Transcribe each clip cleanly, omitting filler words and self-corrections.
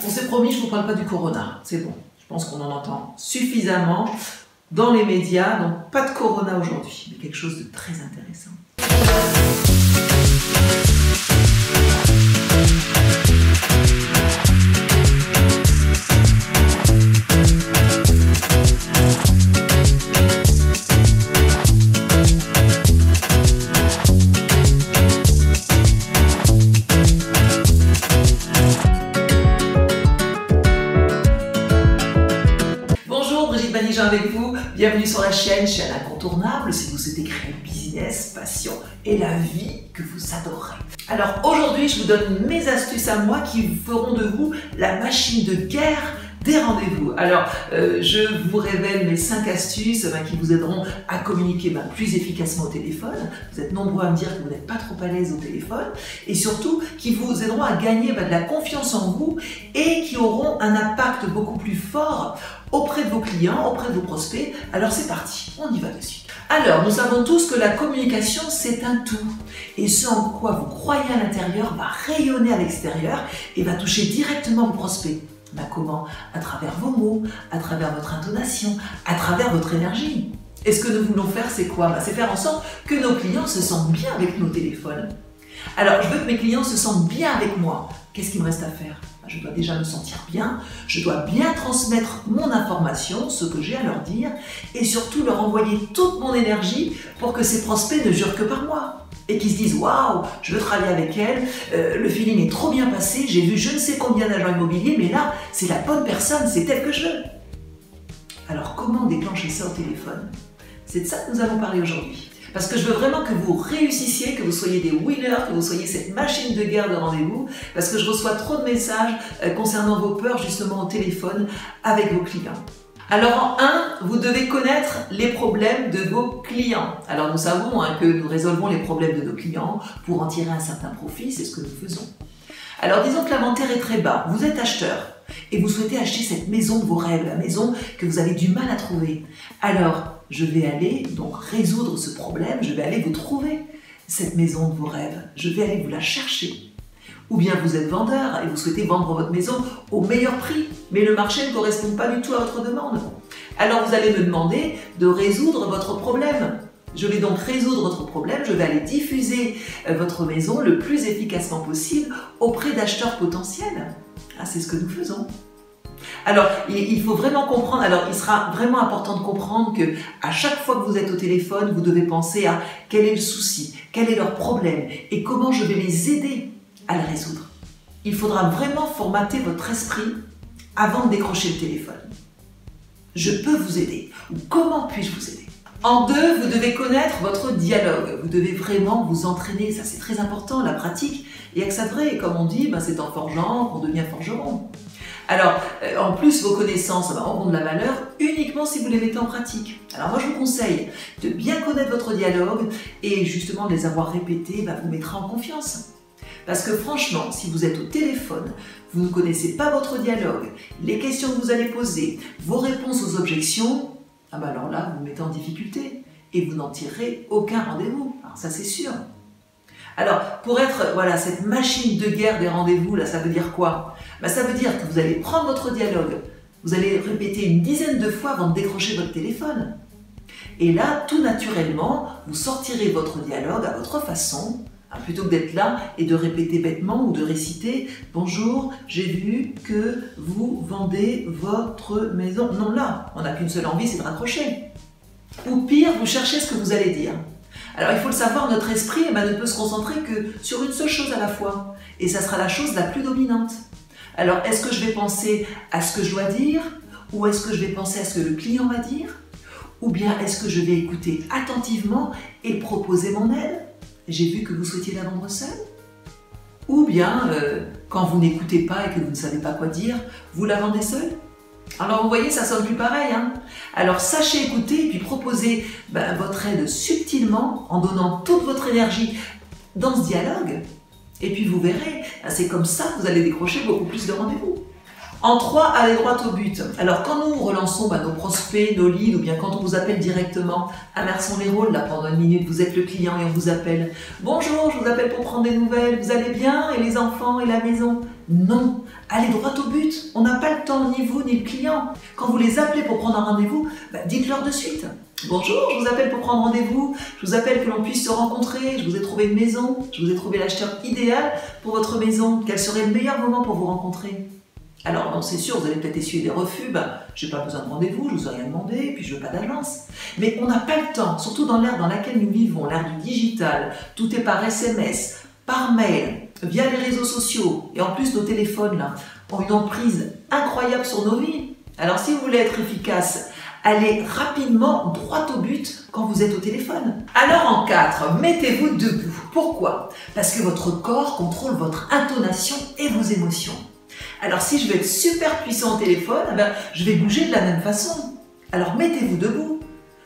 On s'est promis, je ne vous parle pas du corona, c'est bon. Je pense qu'on en entend suffisamment dans les médias, donc pas de corona aujourd'hui, mais quelque chose de très intéressant. Avec vous, bienvenue sur la chaîne Incontournable si vous souhaitez créer un business, passion et la vie que vous adorez. Alors aujourd'hui, je vous donne mes astuces à moi qui feront de vous la machine de guerre des rendez-vous. Alors, je vous révèle mes 5 astuces qui vous aideront à communiquer plus efficacement au téléphone. Vous êtes nombreux à me dire que vous n'êtes pas trop à l'aise au téléphone et surtout qui vous aideront à gagner de la confiance en vous et qui auront un impact beaucoup plus fort auprès de vos clients, auprès de vos prospects. Alors c'est parti, on y va de suite. Alors, nous savons tous que la communication, c'est un tout. Et ce en quoi vous croyez à l'intérieur va rayonner à l'extérieur et va toucher directement vos prospects. Comment? À travers vos mots, à travers votre intonation, à travers votre énergie. Et ce que nous voulons faire, c'est quoi? C'est faire en sorte que nos clients se sentent bien avec nos téléphones. Alors, je veux que mes clients se sentent bien avec moi. Qu'est-ce qu'il me reste à faire? Je dois déjà me sentir bien, je dois bien transmettre mon information, ce que j'ai à leur dire, et surtout leur envoyer toute mon énergie pour que ces prospects ne jurent que par moi. Et qu'ils se disent « Waouh, je veux travailler avec elle, le feeling est trop bien passé, j'ai vu je ne sais combien d'agents immobiliers, mais là, c'est la bonne personne, c'est elle que je veux. » Alors, comment déclencher ça au téléphone? C'est de ça que nous allons parler aujourd'hui. Parce que je veux vraiment que vous réussissiez, que vous soyez des winners, que vous soyez cette machine de guerre de rendez-vous, parce que je reçois trop de messages concernant vos peurs justement au téléphone avec vos clients. Alors en 1, vous devez connaître les problèmes de vos clients. Alors nous savons que nous résolvons les problèmes de nos clients pour en tirer un certain profit, c'est ce que nous faisons. Alors disons que l'inventaire est très bas, vous êtes acheteur et vous souhaitez acheter cette maison de vos rêves, la maison que vous avez du mal à trouver. Alors je vais aller donc résoudre ce problème, je vais aller vous trouver cette maison de vos rêves, je vais aller vous la chercher. Ou bien vous êtes vendeur et vous souhaitez vendre votre maison au meilleur prix, mais le marché ne correspond pas du tout à votre demande. Alors vous allez me demander de résoudre votre problème. Je vais donc résoudre votre problème, je vais aller diffuser votre maison le plus efficacement possible auprès d'acheteurs potentiels. C'est ce que nous faisons. Alors, il faut vraiment comprendre, alors il sera vraiment important de comprendre que à chaque fois que vous êtes au téléphone, vous devez penser à quel est le souci, quel est leur problème et comment je vais les aider à le résoudre. Il faudra vraiment formater votre esprit avant de décrocher le téléphone. Je peux vous aider ou comment puis-je vous aider? En 2, vous devez connaître votre dialogue. Vous devez vraiment vous entraîner, ça c'est très important, la pratique. Et que ça vrai, comme on dit, c'est en forgeant qu'on devient forgeron. Alors, en plus, vos connaissances auront de la valeur uniquement si vous les mettez en pratique. Alors moi, je vous conseille de bien connaître votre dialogue et justement de les avoir répétés vous mettra en confiance. Parce que franchement, si vous êtes au téléphone, vous ne connaissez pas votre dialogue, les questions que vous allez poser, vos réponses aux objections, alors là, vous vous mettez en difficulté et vous n'en tirerez aucun rendez-vous. Alors ça, c'est sûr. Alors, pour être cette machine de guerre des rendez-vous, ça veut dire quoi? Ça veut dire que vous allez prendre votre dialogue, vous allez répéter une dizaine de fois avant de décrocher votre téléphone. Et là, tout naturellement, vous sortirez votre dialogue à votre façon, plutôt que d'être là et de répéter bêtement ou de réciter « Bonjour, j'ai vu que vous vendez votre maison ». Non, là, on n'a qu'une seule envie, c'est de raccrocher. Ou pire, vous cherchez ce que vous allez dire. Alors, il faut le savoir, notre esprit ne peut se concentrer que sur une seule chose à la fois. Et ça sera la chose la plus dominante. Alors, est-ce que je vais penser à ce que je dois dire? Ou est-ce que je vais penser à ce que le client va dire? Ou bien est-ce que je vais écouter attentivement et proposer mon aide? J'ai vu que vous souhaitiez la vendre seule? Ou bien, quand vous n'écoutez pas et que vous ne savez pas quoi dire, vous la vendez seule? Alors vous voyez, ça sonne plus pareil. Alors sachez écouter et puis proposez votre aide subtilement en donnant toute votre énergie dans ce dialogue. Et puis vous verrez, c'est comme ça que vous allez décrocher beaucoup plus de rendez-vous. En 3, allez droit au but. Alors quand nous relançons nos prospects, nos leads, ou bien quand on vous appelle directement, inversons les rôles là pendant une minute, vous êtes le client et on vous appelle. Bonjour, je vous appelle pour prendre des nouvelles, vous allez bien? Et les enfants et la maison? Non, allez droit au but. On n'a pas le temps, ni vous ni le client. Quand vous les appelez pour prendre un rendez-vous, dites-leur de suite. Bonjour, je vous appelle pour prendre rendez-vous, je vous appelle que l'on puisse se rencontrer, je vous ai trouvé une maison, je vous ai trouvé l'acheteur idéal pour votre maison, quel serait le meilleur moment pour vous rencontrer? Alors non, c'est sûr, vous allez peut-être essuyer des refus, j'ai pas besoin de rendez-vous, je vous ai rien demandé, et puis je veux pas d'agence. Mais on n'a pas le temps, surtout dans l'ère dans laquelle nous vivons, l'ère du digital, tout est par SMS, par mail, via les réseaux sociaux, et en plus nos téléphones là, ont une emprise incroyable sur nos vies. Alors si vous voulez être efficace, allez rapidement droit au but quand vous êtes au téléphone. Alors en 4, mettez-vous debout. Pourquoi? Parce que votre corps contrôle votre intonation et vos émotions. Alors si je veux être super puissant au téléphone, je vais bouger de la même façon. Alors mettez-vous debout.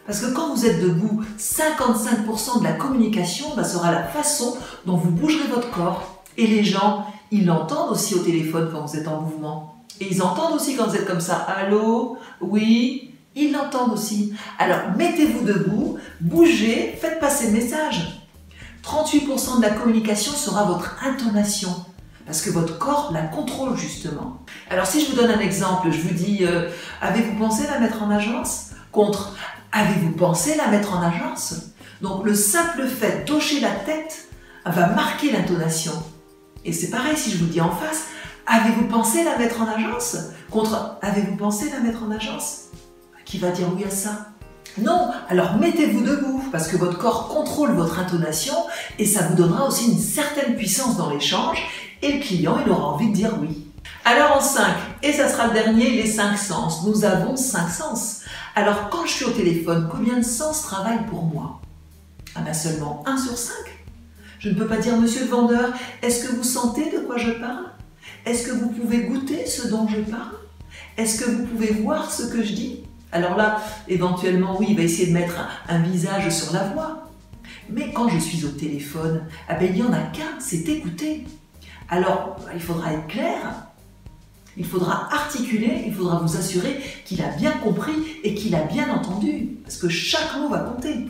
Parce que quand vous êtes debout, 55% de la communication sera la façon dont vous bougerez votre corps. Et les gens, ils l'entendent aussi au téléphone quand vous êtes en mouvement. Et ils entendent aussi quand vous êtes comme ça. Allô? Oui? Ils l'entendent aussi. Alors, mettez-vous debout, bougez, faites passer le message. 38% de la communication sera votre intonation, parce que votre corps la contrôle justement. Alors, si je vous donne un exemple, je vous dis « Avez-vous pensé la mettre en agence ?» contre « Avez-vous pensé la mettre en agence ?» Donc, le simple fait d'hocher la tête va marquer l'intonation. Et c'est pareil si je vous dis en face « Avez-vous pensé la mettre en agence ?» contre « Avez-vous pensé la mettre en agence ?» Qui va dire oui à ça? Non, alors mettez-vous debout parce que votre corps contrôle votre intonation et ça vous donnera aussi une certaine puissance dans l'échange et le client il aura envie de dire oui. Alors en 5, et ça sera le dernier, les 5 sens. Nous avons 5 sens. Alors quand je suis au téléphone, combien de sens travaillent pour moi? Seulement 1 sur 5. Je ne peux pas dire monsieur le vendeur, est-ce que vous sentez de quoi je parle? Est-ce que vous pouvez goûter ce dont je parle? Est-ce que vous pouvez voir ce que je dis? Alors là, éventuellement, oui, il va essayer de mettre un visage sur la voix. Mais quand je suis au téléphone, il n'y en a qu'un, c'est écouter. Alors, il faudra être clair, il faudra articuler, il faudra vous assurer qu'il a bien compris et qu'il a bien entendu. Parce que chaque mot va compter.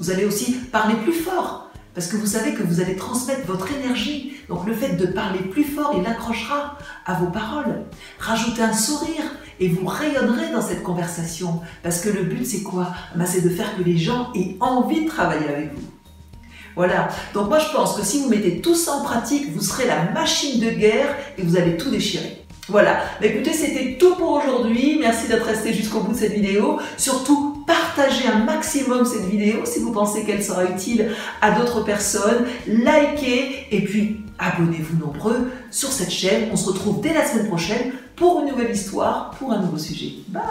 Vous allez aussi parler plus fort, parce que vous savez que vous allez transmettre votre énergie. Donc le fait de parler plus fort, il accrochera à vos paroles. Rajoutez un sourire et vous rayonnerez dans cette conversation. Parce que le but, c'est quoi? C'est de faire que les gens aient envie de travailler avec vous. Voilà. Donc moi, je pense que si vous mettez tout ça en pratique, vous serez la machine de guerre et vous allez tout déchirer. Voilà. Écoutez, c'était tout pour aujourd'hui. Merci d'être resté jusqu'au bout de cette vidéo. Surtout, partagez un maximum cette vidéo si vous pensez qu'elle sera utile à d'autres personnes. Likez et puis abonnez-vous nombreux sur cette chaîne. On se retrouve dès la semaine prochaine pour une nouvelle histoire, pour un nouveau sujet. Bye!